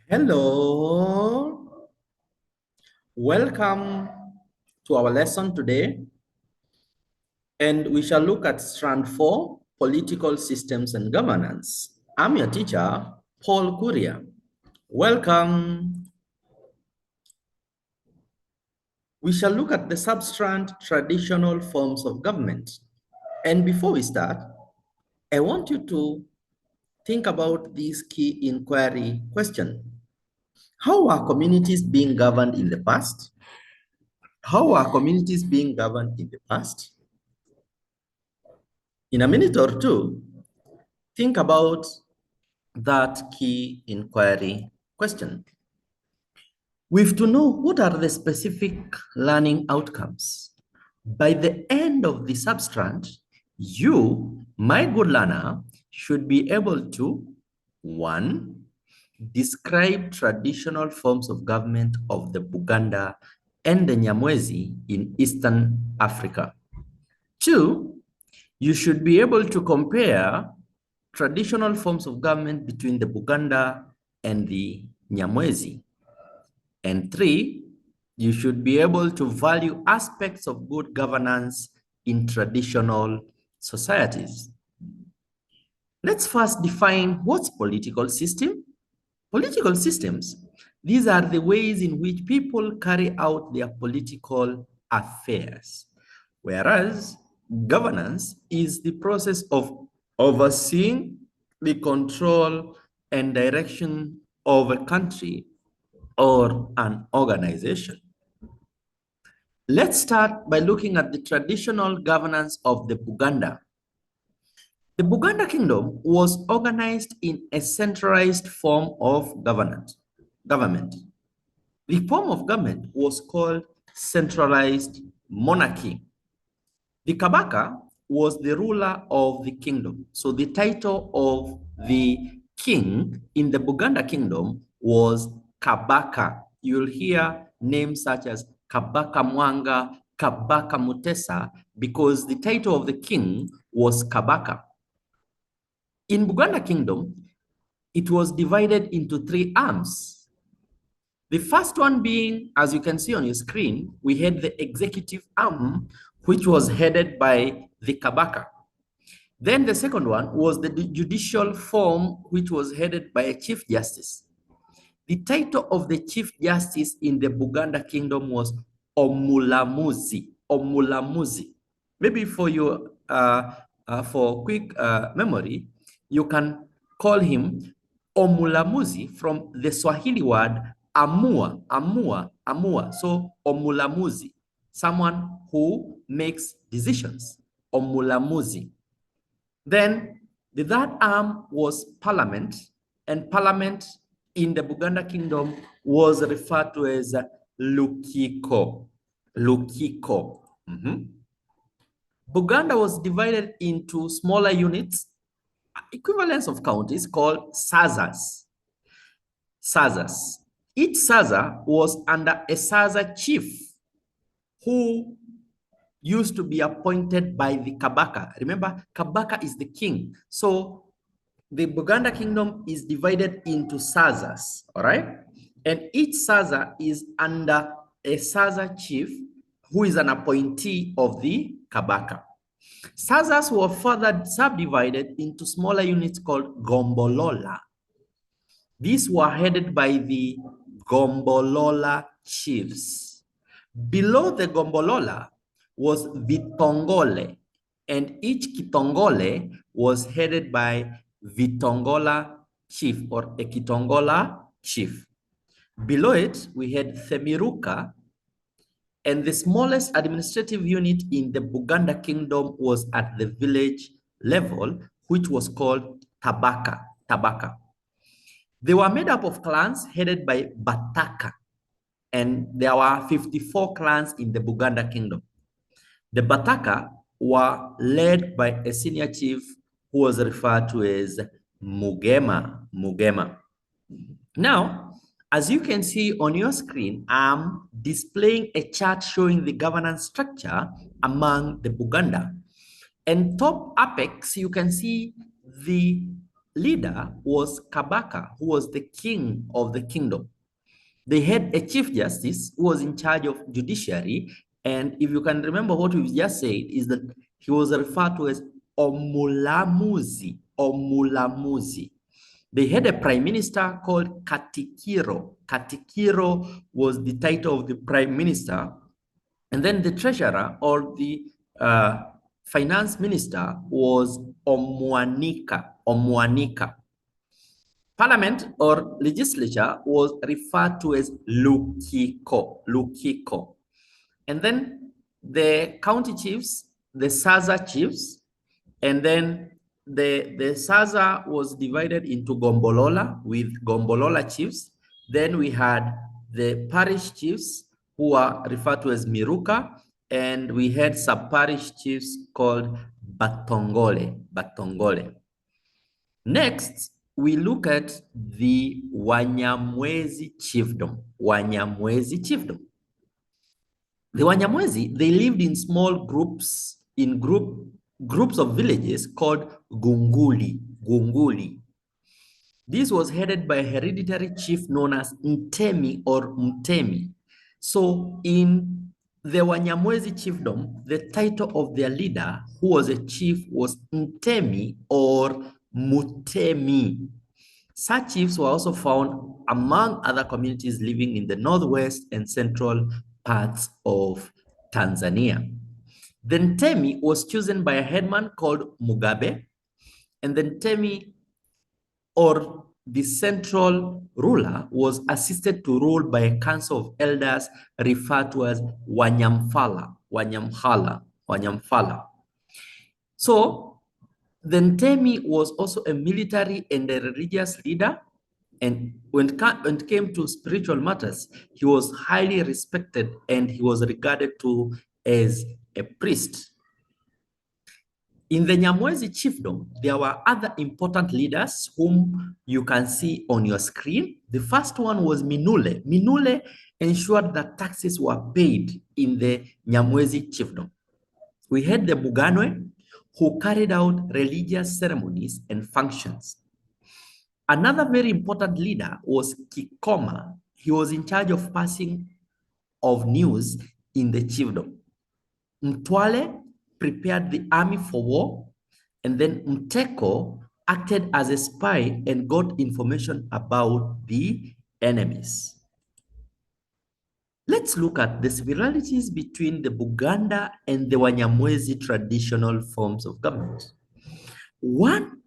Hello, welcome to our lesson today, and we shall look at strand 4, political systems and governance. I'm your teacher, Paul Kuria. Welcome. We shall look at the substrand traditional forms of government. And before we start, I want you to think about this key inquiry question. How are communities being governed in the past? How are communities being governed in the past? In a minute or two, think about that key inquiry question. We have to know what are the specific learning outcomes. By the end of the substrand, you, my good learner, should be able to, 1, describe traditional forms of government of the Buganda and the Nyamwezi in Eastern Africa. 2, you should be able to compare traditional forms of government between the Buganda and the Nyamwezi. And 3, you should be able to value aspects of good governance in traditional societies. Let's first define what's political system. Political systems, these are the ways in which people carry out their political affairs, whereas governance is the process of overseeing the control and direction of a country or an organization. Let's start by looking at the traditional governance of the Buganda. The Buganda Kingdom was organized in a centralized form of government. The form of government was called centralized monarchy. The Kabaka was the ruler of the kingdom. So the title of the king in the Buganda Kingdom was Kabaka. You'll hear names such as Kabaka Mwanga, Kabaka Mutesa, because the title of the king was Kabaka. In Buganda Kingdom, it was divided into 3 arms. The first one being, as you can see on your screen, we had the executive arm, which was headed by the Kabaka. Then the second one was the judicial form, which was headed by a chief justice. The title of the chief justice in the Buganda Kingdom was Omulamuzi. Omulamuzi. Maybe for your for quick memory, you can call him Omulamuzi from the Swahili word amua, amua, amua. So Omulamuzi, someone who makes decisions. Omulamuzi. Then the third arm was parliament, and parliament in the Buganda Kingdom was referred to as Lukiko. Lukiko. Buganda was divided into smaller units, equivalents of counties, called Sazas. Sazas. Each Saza was under a Saza chief who used to be appointed by the Kabaka. Remember, Kabaka is the king. So the Buganda Kingdom is divided into Sazas, all right? And each Saza is under a Saza chief who is an appointee of the Kabaka. Sazas were further subdivided into smaller units called Gombolola. These were headed by the Gombolola chiefs. Below the Gombolola was Vitongole, and each Kitongole was headed by Vitongola chief or a Kitongola chief. Below it, we had Themiruka, and the smallest administrative unit in the Buganda Kingdom was at the village level, which was called Tabaka. Tabaka. They were made up of clans headed by Bataka, and there were 54 clans in the Buganda Kingdom. The Bataka were led by a senior chief who was referred to as Mugema. Mugema. Now, as you can see on your screen, I'm displaying a chart showing the governance structure among the Buganda. And top apex, you can see the leader was Kabaka, who was the king of the kingdom. They had a chief justice who was in charge of judiciary. And if you can remember what we've just said, is that he was referred to as Omulamuzi. Omulamuzi. They had a prime minister called Katikiro. Katikiro was the title of the prime minister. And then the treasurer or the finance minister was Omwanika. Omwanika. Parliament or legislature was referred to as Lukiko. Lukiko. And then the county chiefs, the Saza chiefs, and then the Saza was divided into Gombolola with Gombolola chiefs. Then we had the parish chiefs who are referred to as Miruka, and we had sub-parish chiefs called Batongole. Batongole. Next, we look at the Wanyamwezi chiefdom. Wanyamwezi chiefdom. The Wanyamwezi, they lived in small groups, groups of villages called Gunguli. Gunguli. This was headed by a hereditary chief known as Ntemi or Mtemi. So in the Wanyamwezi chiefdom, the title of their leader, who was a chief, was Ntemi or Mutemi. Such chiefs were also found among other communities living in the northwest and central parts of Tanzania. Then Ntemi was chosen by a headman called Mugabe, and then Ntemi or the central ruler was assisted to rule by a council of elders referred to as Wanyamfala. Wanyamhala. Wanyamfala. So the Ntemi was also a military and a religious leader, and when it came to spiritual matters, he was highly respected and he was regarded to as a priest. In the Nyamwezi chiefdom, there were other important leaders whom you can see on your screen. The first one was Minule. Minule ensured that taxes were paid in the Nyamwezi chiefdom. We had the Buganwe, who carried out religious ceremonies and functions. Another very important leader was Kikoma. He was in charge of passing of news in the chiefdom. Mtwale prepared the army for war, and then Mteko acted as a spy and got information about the enemies. Let's look at the similarities between the Buganda and the Wanyamwezi traditional forms of government. One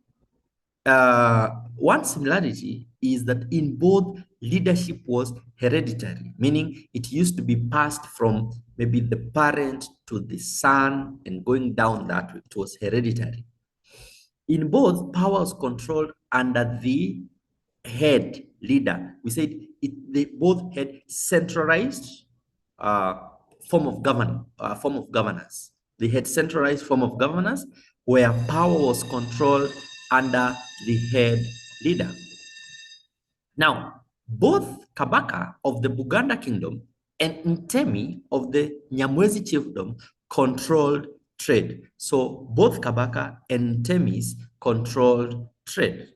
similarity is that in both, leadership was hereditary, meaning it used to be passed from maybe the parent to the son and going down that way. It was hereditary. In both, power was controlled under the head leader. We said they both had centralized form of governance. They had centralized form of governance where power was controlled under the head leader. Now, both Kabaka of the Buganda kingdom and Ntemi of the Nyamwezi chiefdom controlled trade. So both Kabaka and Ntemis controlled trade.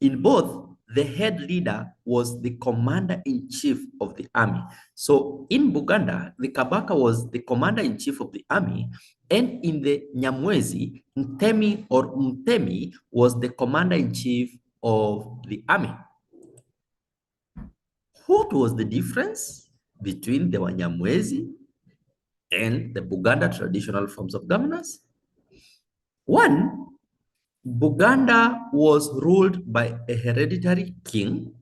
In both, the head leader was the commander-in-chief of the army. So in Buganda, the Kabaka was the commander-in-chief of the army, and in the Nyamwezi, Ntemi or Mtemi was the commander-in-chief of the army. What was the difference between the Wanyamwezi and the Buganda traditional forms of governance? One, Buganda was ruled by a hereditary king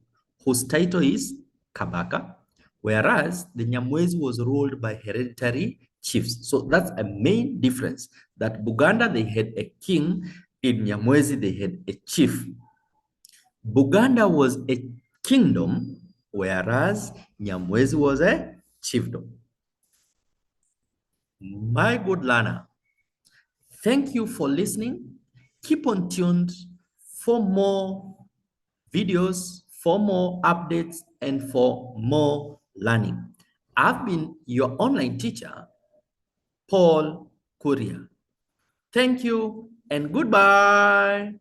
whose title is Kabaka, whereas the Nyamwezi was ruled by hereditary chiefs. So that's a main difference, that Buganda, they had a king, in Nyamwezi, they had a chief. Buganda was a kingdom, whereas Nyamwezi was a chiefdom. My good learner, thank you for listening. Keep on tuned for more videos, for more updates, and for more learning. I've been your online teacher, Paul Kuria. Thank you and goodbye.